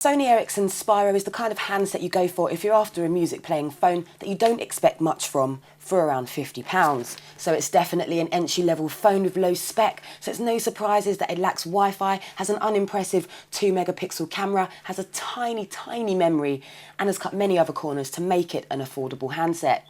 Sony Ericsson Spiro is the kind of handset you go for if you're after a music playing phone that you don't expect much from for around £50. So it's definitely an entry-level phone with low spec, so it's no surprises that it lacks Wi-Fi, has an unimpressive 2-megapixel camera, has a tiny memory, and has cut many other corners to make it an affordable handset.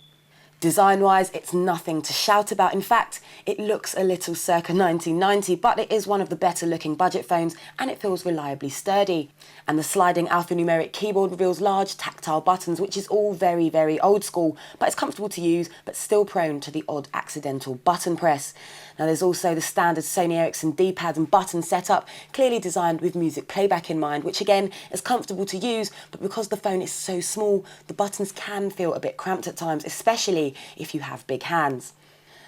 Design-wise, it's nothing to shout about. In fact, it looks a little circa 1990, but it is one of the better-looking budget phones, and it feels reliably sturdy. And the sliding alphanumeric keyboard reveals large tactile buttons, which is all very old school, but it's comfortable to use, but still prone to the odd accidental button press. Now there's also the standard Sony Ericsson D-pad and button setup, clearly designed with music playback in mind, which again is comfortable to use, but because the phone is so small, the buttons can feel a bit cramped at times, especially if you have big hands.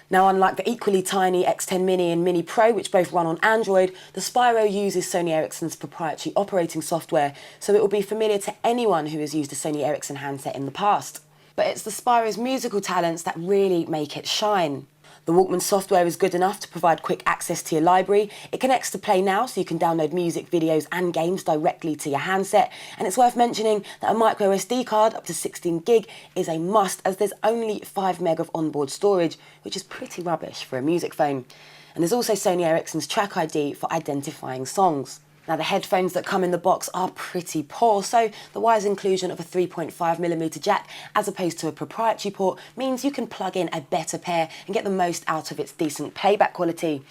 Now, unlike the equally tiny X10 Mini and Mini Pro, which both run on Android, the Spiro uses Sony Ericsson's proprietary operating software, so it will be familiar to anyone who has used a Sony Ericsson handset in the past. But it's the Spiro's musical talents that really make it shine. The Walkman software is good enough to provide quick access to your library. It connects to Play Now, so you can download music, videos and games directly to your handset. And it's worth mentioning that a micro SD card up to 16 gig is a must, as there's only 5 meg of onboard storage, which is pretty rubbish for a music phone. And there's also Sony Ericsson's Track ID for identifying songs. Now the headphones that come in the box are pretty poor, so the wise inclusion of a 3.5mm jack as opposed to a proprietary port means you can plug in a better pair and get the most out of its decent playback quality.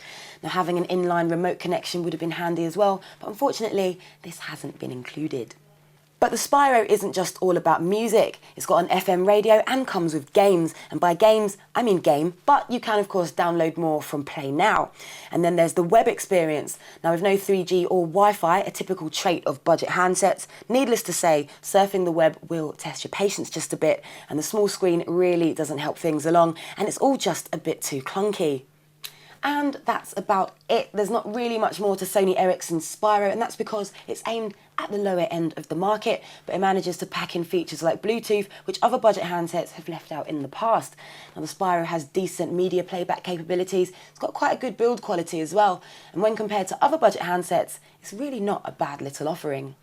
Now having an inline remote connection would have been handy as well, but unfortunately this hasn't been included. But the Spiro isn't just all about music. It's got an FM radio and comes with games. And by games, I mean game, but you can of course download more from Play Now. And then there's the web experience. Now with no 3G or Wi-Fi, a typical trait of budget handsets, needless to say, surfing the web will test your patience just a bit, and the small screen really doesn't help things along, and it's all just a bit too clunky. And that's about it. There's not really much more to Sony Ericsson Spiro, and that's because it's aimed at the lower end of the market, but it manages to pack in features like Bluetooth, which other budget handsets have left out in the past. Now the Spiro has decent media playback capabilities, it's got quite a good build quality as well, and when compared to other budget handsets, it's really not a bad little offering.